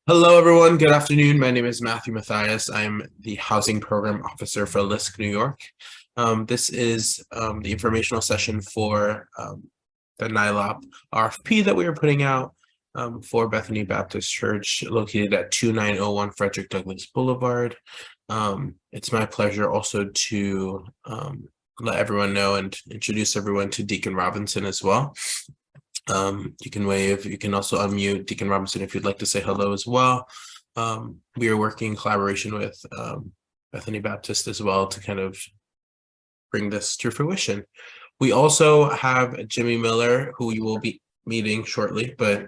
Hello, everyone. Good afternoon. My name is Matthew Matthias. I'm the Housing Program Officer for LISC New York. This is the informational session for the NILOP RFP that we are putting out for Bethany Baptist Church, located at 2901 Frederick Douglass Boulevard. It's my pleasure also to let everyone know and introduce everyone to Deacon Robinson as well. You can wave. You can also unmute Deacon Robinson if you'd like to say hello as well. We are working in collaboration with Bethany Baptist as well to kind of bring this to fruition. We also have Jimmy Miller, who you will be meeting shortly. But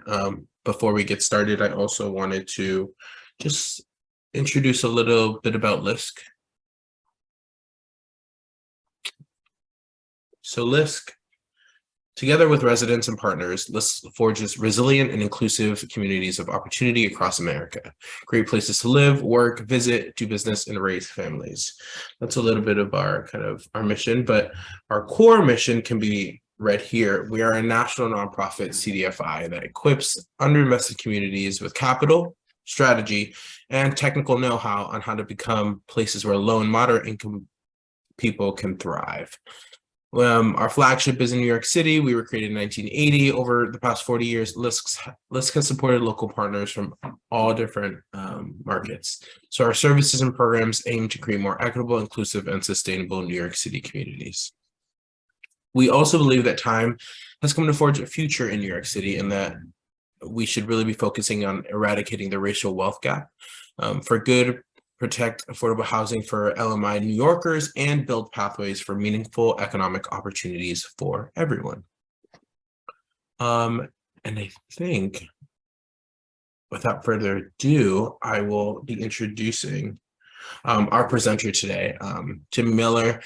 before we get started, I also wanted to just introduce a little bit about LISC. So LISC, together with residents and partners, LISC forges resilient and inclusive communities of opportunity across America. Great places to live, work, visit, do business, and raise families. That's a little bit of our mission, but our core mission can be read here. We are a national nonprofit CDFI that equips underinvested communities with capital, strategy, and technical know-how on how to become places where low and moderate income people can thrive. Our flagship is in New York City. We were created in 1980. Over the past 40 years, LISC has supported local partners from all different markets. So our services and programs aim to create more equitable, inclusive, and sustainable New York City communities. We also believe that time has come to forge a future in New York City, and that we should really be focusing on eradicating the racial wealth gap for good, protect affordable housing for LMI New Yorkers, and build pathways for meaningful economic opportunities for everyone. And I think, without further ado, I will be introducing our presenter today, Jim Miller.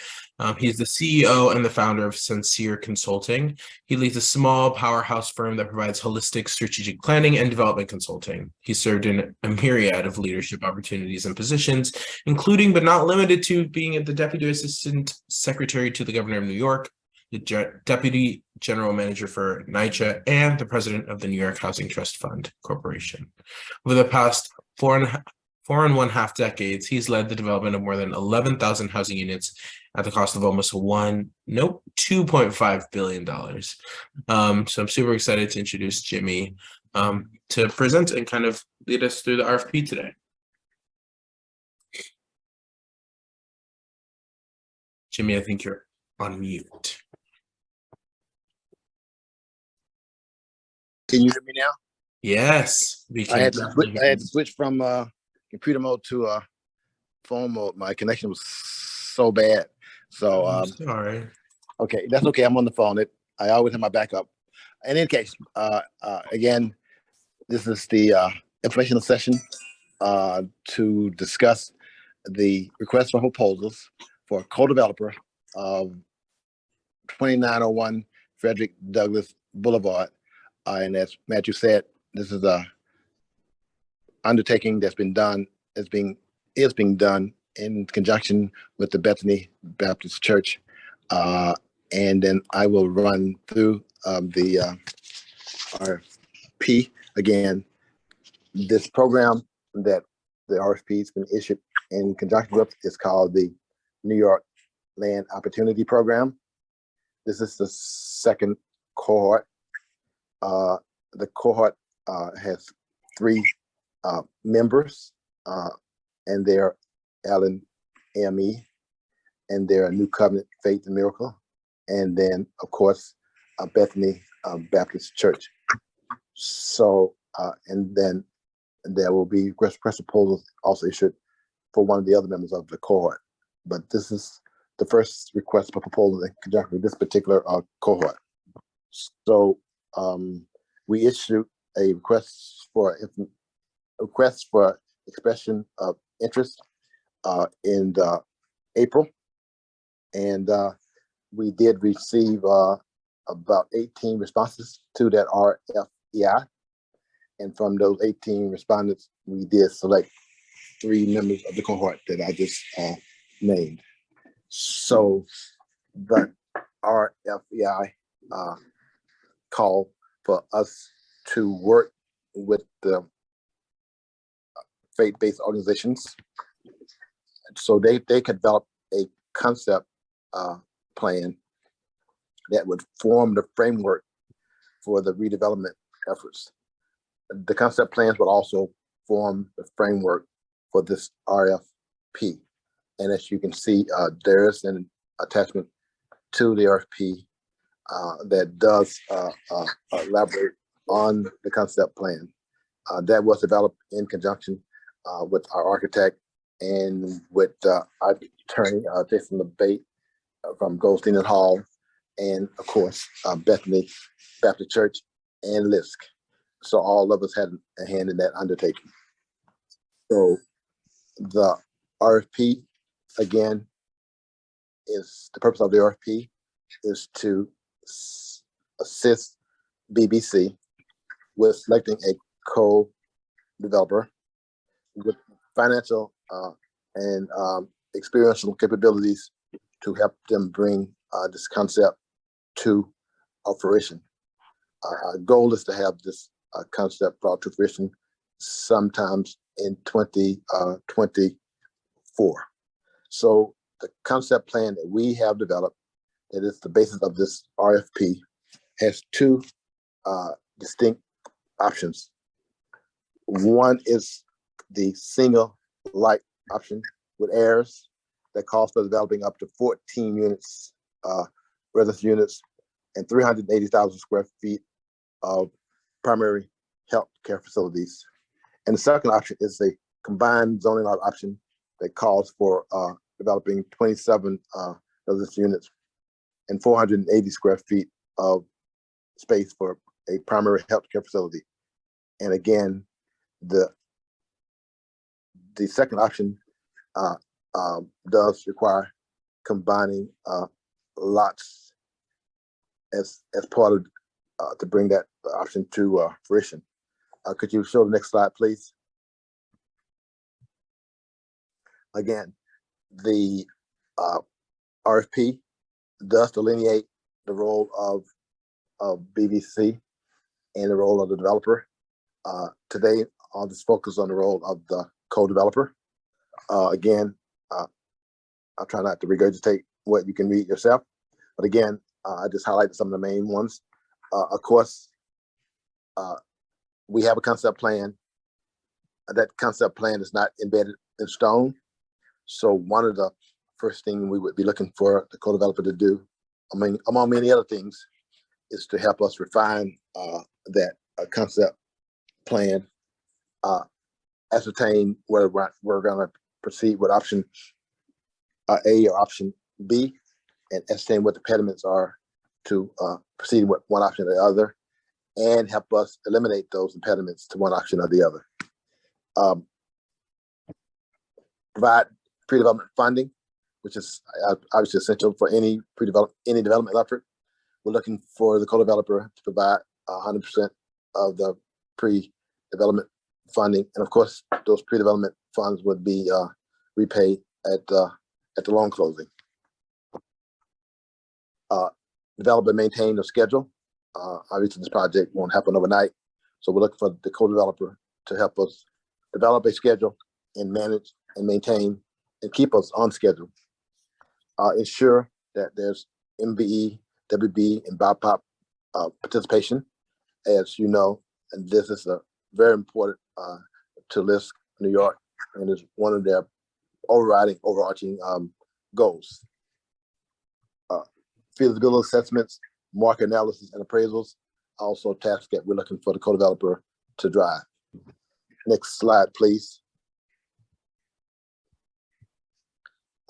He's the CEO and the founder of Sincere Consulting. He leads a small powerhouse firm that provides holistic strategic planning and development consulting. He served in a myriad of leadership opportunities and positions, including but not limited to being the Deputy Assistant Secretary to the Governor of New York, the Deputy General Manager for NYCHA, and the President of the New York Housing Trust Fund Corporation. Over the past four and one half decades, he's led the development of more than 11,000 housing units at the cost of almost $2.5 billion. So I'm super excited to introduce Jimmy to present and kind of lead us through the RFP today. Jimmy, I think you're on mute. Can you hear me now? Yes, we can. I had to switch from computer mode to phone mode. My connection was so bad. So sorry. Okay, that's okay. I'm on the phone. I always have my backup. In any case, again, this is the informational session to discuss the request for proposals for a co-developer of 2901 Frederick Douglass Boulevard. And as Matthew said, this is a undertaking that's been done, is being done in conjunction with the Bethany Baptist Church. And then I will run through the RFP. Again, this program that the RFP has been issued in conjunction with is called the New York Land Opportunity Program. This is the second cohort. The cohort has three members, and they're Allen AME, and they're New Covenant Faith and Miracle, and then of course Bethany Baptist Church. So and then there will be request proposals also issued for one of the other members of the cohort. But this is the first request for proposal in conjunction with this particular cohort. So we issued a request for expression of interest in April, and we did receive about 18 responses to that RFEI, and from those 18 respondents, we did select 3 members of the cohort that I just named. So the RFEI call for us to work with the faith-based organizations. So they could develop a concept plan that would form the framework for the redevelopment efforts. The concept plans would also form the framework for this RFP. And as you can see, there is an attachment to the RFP that does elaborate on the concept plan. That was developed in conjunction with our architect and with our attorney, Jason LeBate from Goldstein and Hall, and of course, Bethany Baptist Church and LISC. So all of us had a hand in that undertaking. So the RFP, again, is the purpose of the RFP is to assist BBC with selecting a co-developer with financial and experiential capabilities to help them bring this concept to fruition. Our goal is to have this concept brought to fruition sometimes in 2024. So the concept plan that we have developed, that is the basis of this RFP, has two distinct options. One is the single light option with airs that calls for developing up to 14 units, residence units, and 380,000 square feet of primary health care facilities. And the second option is a combined zoning lot option that calls for developing 27 residence units and 480 square feet of space for a primary health care facility. And again, the second option does require combining lots as part of to bring that option to fruition. Could you show the next slide, please? Again, the RFP does delineate the role of BBC and the role of the developer. Today, I'll just focus on the role of the co-developer. Again, I'll try not to regurgitate what you can read yourself, but again, I just highlighted some of the main ones. Of course, we have a concept plan. That concept plan is not embedded in stone. So one of the first things we would be looking for the co-developer to do, among many other things, is to help us refine that concept plan, ascertain whether we're going to proceed with option A or option B, and ascertain what the impediments are to proceed with one option or the other, and help us eliminate those impediments to one option or the other. Provide pre-development funding, which is obviously essential for any development effort. We're looking for the co-developer to provide 100% of the pre-development funding, and of course, those pre-development funds would be repaid at the loan closing. Develop and maintain the schedule. Obviously, this project won't happen overnight, so we're looking for the co-developer to help us develop a schedule and manage and maintain and keep us on schedule. Ensure that there's MBE, WB, and BIPOP participation. As you know, and this is a very important to LISC New York, and is one of their overarching goals. Feasibility assessments, market analysis, and appraisals, also tasks that we're looking for the co-developer to drive. Next slide, please.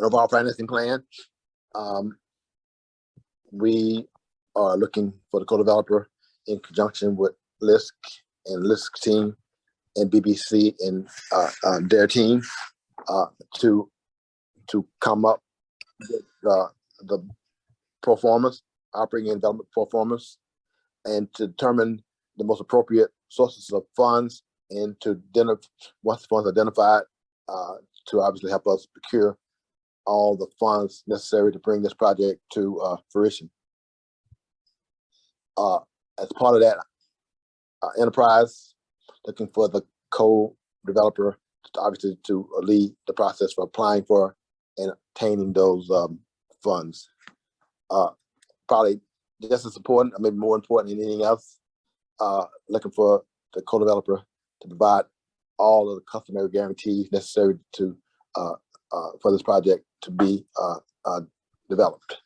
An overall financing plan. We are looking for the co-developer in conjunction with LISC and LISC team and BBC and their team to come up with the performance, operating and development performance, and to determine the most appropriate sources of funds, and to once the funds are identified, to obviously help us procure all the funds necessary to bring this project to fruition. As part of that enterprise, looking for the co-developer obviously to lead the process for applying for and obtaining those funds. Probably just as important, or maybe more important than anything else, looking for the co-developer to provide all of the customary guarantees necessary to for this project to be developed.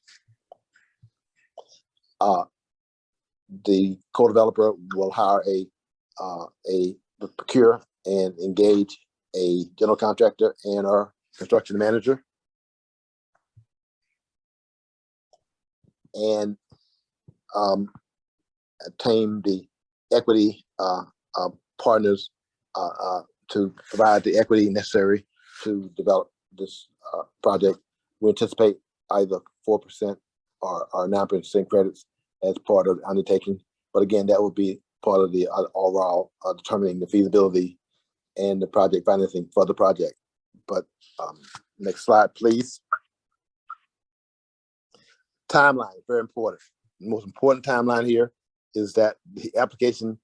The co-developer will hire procure and engage a general contractor and our construction manager, and obtain the equity partners to provide the equity necessary to develop this project. We anticipate either 4% or 9% credits as part of the undertaking. But again, that will be part of the overall determining the feasibility and the project financing for the project. But next slide, please. Timeline, very important. The most important timeline here is that the application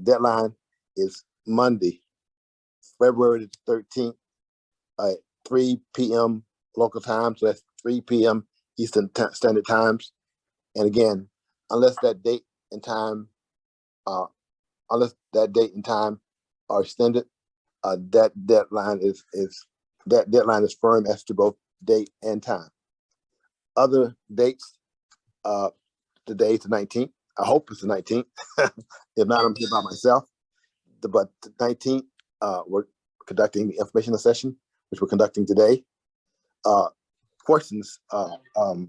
deadline is Monday, February the 13th at 3 p.m. local time. So that's 3 p.m. Eastern Standard Times. And again, unless that date and time are extended, that deadline is firm as to both date and time. Other dates, today is the 19th. I hope it's the 19th. If not, I'm here by myself. But the 19th, we're conducting the informational session, which we're conducting today. Questions, the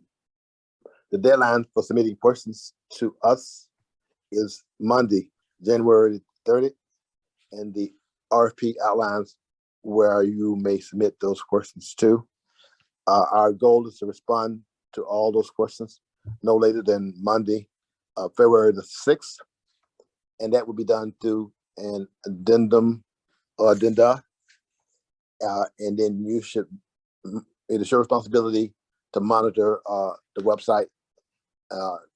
deadline for submitting questions to us is Monday, January 30th, and the RFP outlines where you may submit those questions to. Our goal is to respond to all those questions no later than Monday, February the 6th, and that will be done through an addendum or addenda, and then you should, it is your responsibility to monitor the website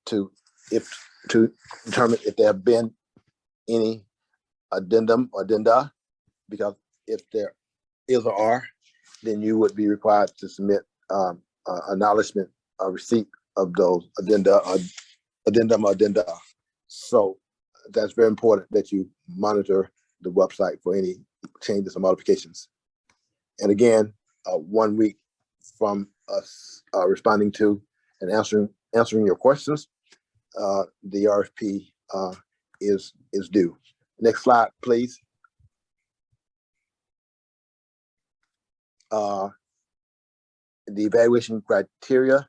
to determine if there have been any addendum or addenda, because if there is or are, then you would be required to submit acknowledgement, a receipt of those addendum or addenda. So that's very important that you monitor the website for any changes or modifications. And again, 1 week from us responding to and answering your questions, the RFP is due. Next slide, please. The evaluation criteria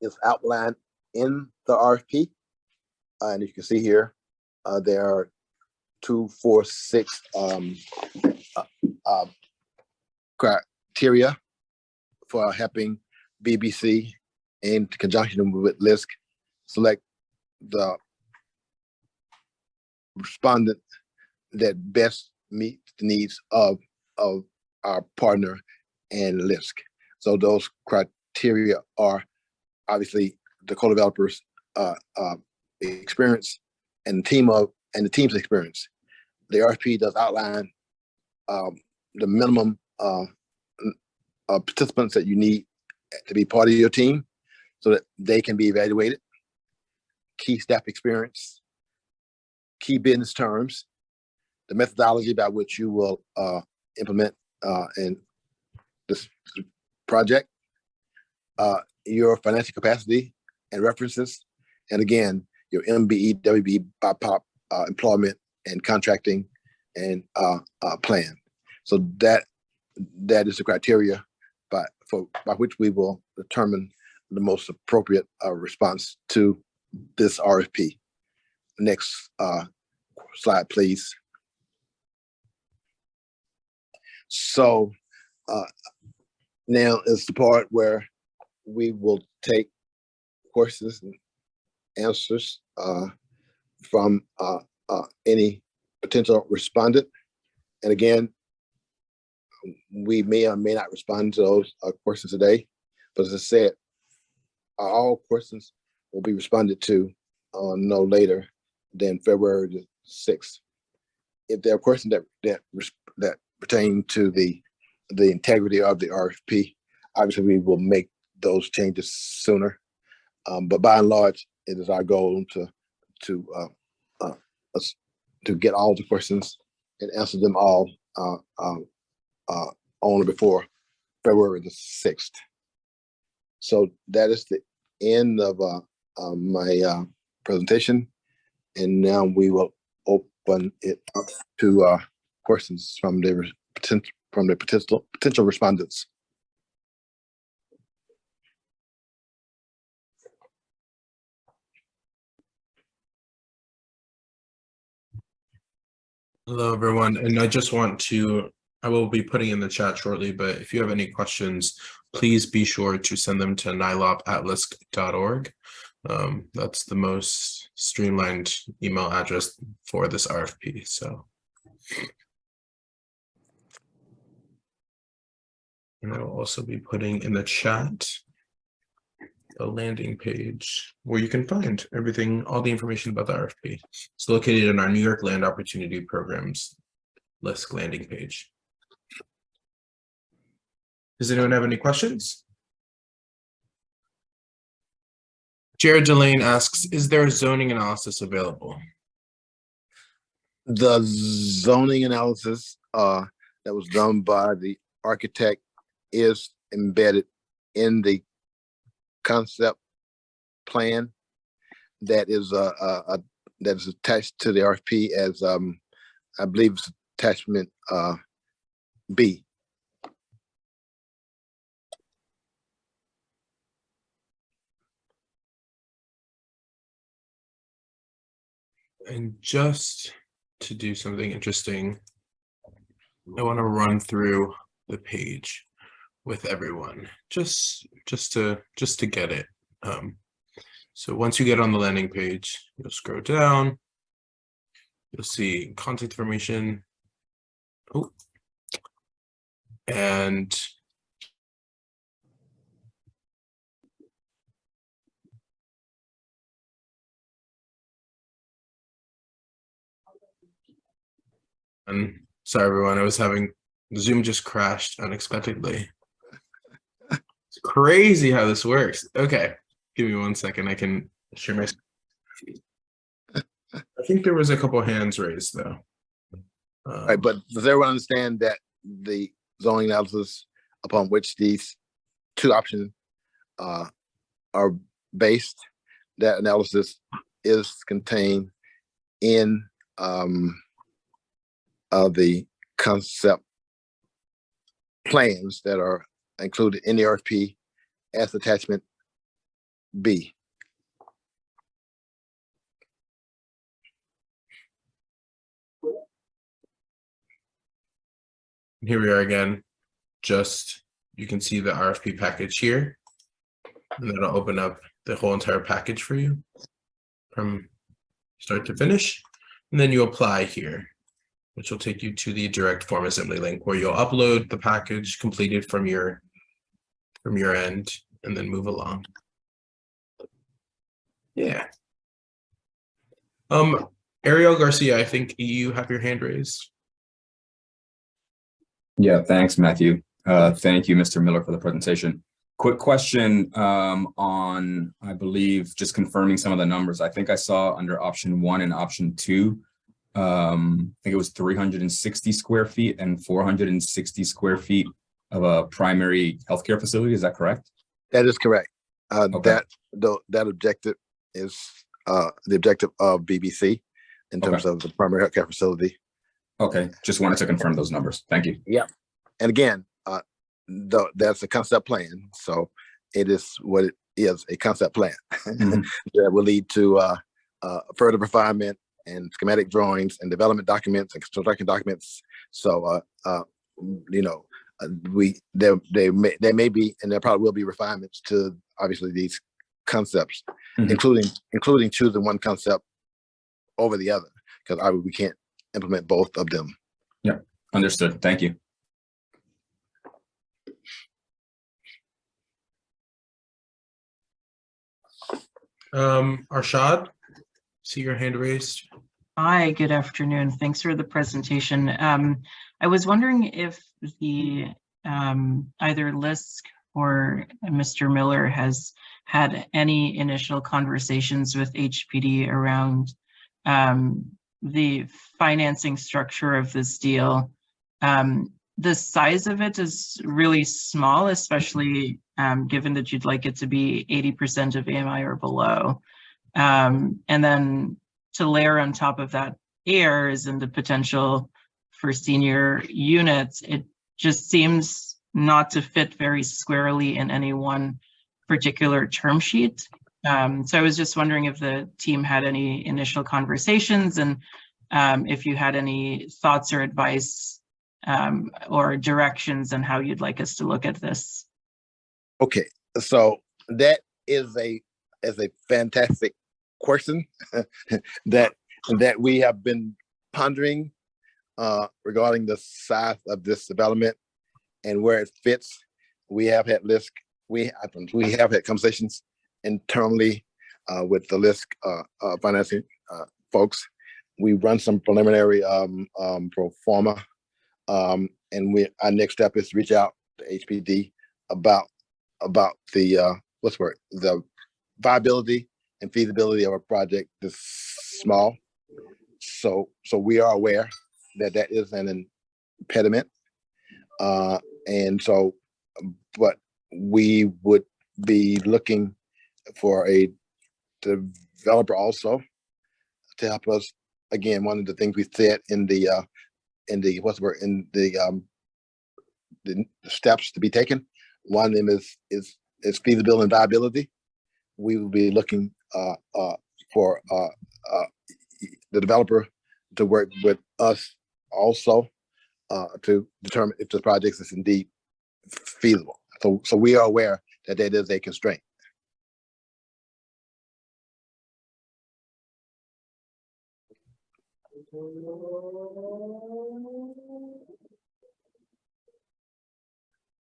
is outlined in the RFP, and you can see here there are 2, 4, 6 criteria for helping BBC in conjunction with LISC select the respondent that best meets the needs of our partner and LISC. So those criteria are obviously the co-developers' experience and the team's experience. The RFP does outline the minimum participants that you need to be part of your team so that they can be evaluated, key staff experience, key business terms, the methodology by which you will implement in this project, your financial capacity and references, and again, your MBE, WBE, BIPOP, employment and contracting and plan. So that is the criteria by which we will determine the most appropriate response to this RFP. Next slide, please. So now is the part where we will take questions and answers from any potential respondent. And again, we may or may not respond to those questions today, but as I said, all questions will be responded to no later than February the 6th. If there are questions that pertain to the integrity of the RFP. Obviously, we will make those changes sooner. But by and large, it is our goal to get all the questions and answer them all on or before February the 6th. So that is the end of my presentation, and now we will open it up to questions from the potential respondents. Hello, everyone. And I will be putting in the chat shortly, but if you have any questions, please be sure to send them to nylop@lisc.org. That's the most streamlined email address for this RFP. So, and I will also be putting in the chat a landing page where you can find everything, all the information about the RFP. It's located in our New York Land Opportunity Programs LISC landing page. Does anyone have any questions? Jared Delane asks, is there a zoning analysis available? The zoning analysis that was done by the architect is embedded in the concept plan that is attached to the RFP as I believe it's attachment B. And just to do something interesting, I want to run through the page with everyone, just to get it. So once you get on the landing page, you'll scroll down. You'll see contact information. Oh, and sorry, everyone. Zoom just crashed unexpectedly. It's crazy how this works. Okay, give me 1 second. I can share my screen. I think there was a couple hands raised though. All right, but does everyone understand that the zoning analysis upon which these two options are based, that analysis is contained in the concept plans that are included in the RFP as attachment B. Here we are again. You can see the RFP package here, and then I'll open up the whole entire package for you from start to finish. And then you apply here, which will take you to the direct form assembly link where you'll upload the package completed from your end and then move along. Yeah. Ariel Garcia, I think you have your hand raised. Yeah, thanks, Matthew. Thank you, Mr. Miller, for the presentation. Quick question on, I believe, just confirming some of the numbers. I think I saw under option 1 and option 2, I think it was 360 square feet and 460 square feet of a primary healthcare facility. Is that correct? That is correct. Okay. That objective is the objective of BBC in terms of the primary healthcare facility. Okay, just wanted to confirm those numbers. Thank you. Yeah, and again, that's a concept plan, so it is what it is, a concept plan that will lead to further refinement and schematic drawings and development documents and construction documents. So, you know, there may be, and there probably will be refinements to obviously these concepts, including choosing one concept over the other, because we can't implement both of them. Yeah, understood. Thank you. Arshad, see your hand raised. Hi, good afternoon. Thanks for the presentation. I was wondering if the either LISC or Mr. Miller has had any initial conversations with HPD around the financing structure of this deal. The size of it is really small, especially given that you'd like it to be 80% of AMI or below. And then to layer on top of that heirs and the potential for senior units, it just seems not to fit very squarely in any one particular term sheet. So I was just wondering if the team had any initial conversations and if you had any thoughts or advice or directions on how you'd like us to look at this. Okay, so that is a fantastic question that we have been pondering regarding the size of this development and where it fits. We have had LISC, we have had conversations internally with the LISC financing folks. We run some preliminary pro forma, and our next step is to reach out to HPD about the the viability and feasibility of a project this small. So we are aware that that is an impediment, and so, but we would be looking for a developer also to help us. Again, one of the things we said in the steps to be taken, one of them is feasibility and viability. We will be looking for the developer to work with us also to determine if the project is indeed feasible. So we are aware that that is a constraint.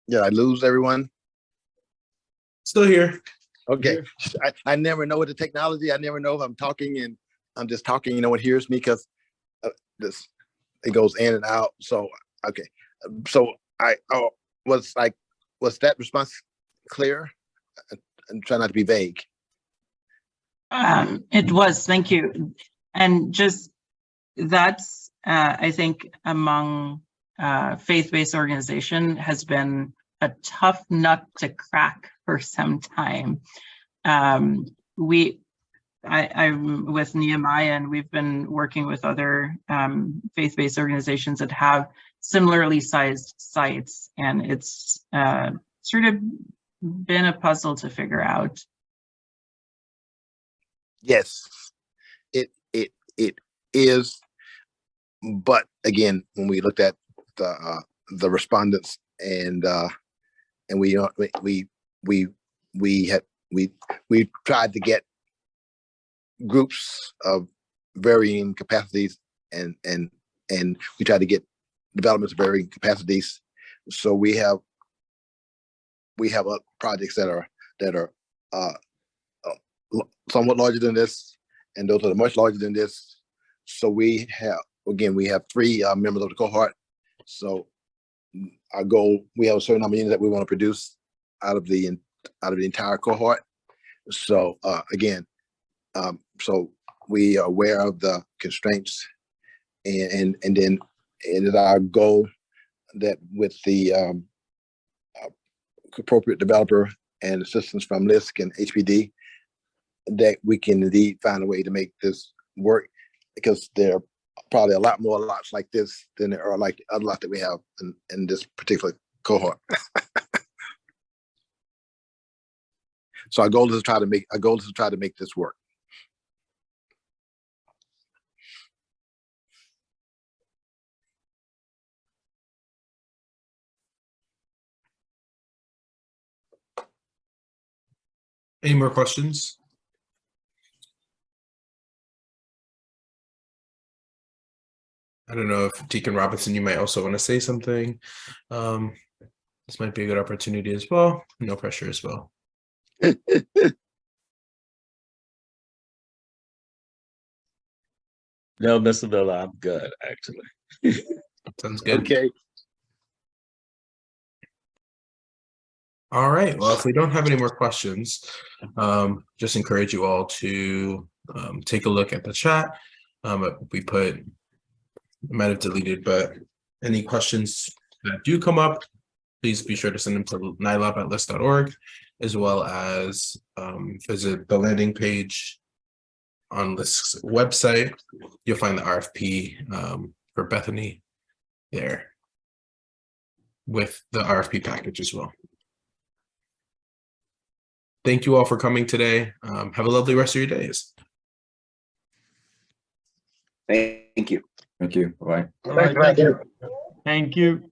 Did I lose everyone? Still here. Okay. I never know with the technology. I never know if I'm talking and I'm just talking, no one hears me because it goes in and out. So, okay. So was that response clear? And try not to be vague. It was, thank you. And just that's, I think among faith-based organization has been a tough nut to crack for some time. I'm with Nehemiah, and we've been working with other faith-based organizations that have similarly sized sites, and it's sort of been a puzzle to figure out. Yes, it is. But again, when we looked at the respondents and we tried to get groups of varying capacities and we tried to get developments of varying capacities. So we have projects that are somewhat larger than this, and those that are much larger than this. So we have 3 members of the cohort. So our goal, we have a certain number of units that we want to produce out of the entire cohort. So so we are aware of the constraints, and then it is our goal that with the appropriate developer and assistance from LISC and HPD, that we can indeed find a way to make this work, because there are probably a lot more lots like this than there are like other lots that we have in this particular cohort. So our goal is to try to make this work. Any more questions? I don't know if Deacon Robinson, you might also want to say something. This might be a good opportunity as well. No pressure as well. No, Mr. Miller, I'm good, actually. Sounds good. Okay, All right. Well, if we don't have any more questions, just encourage you all to take a look at the chat. We might have deleted, but any questions that do come up, please be sure to send them to nilab@list.org, as well as visit the landing page on LISC's website. You'll find the RFP for Bethany there with the RFP package as well. Thank you all for coming today. Have a lovely rest of your days. Thank you. Thank you. Bye. thanks, Matthew. Thank you.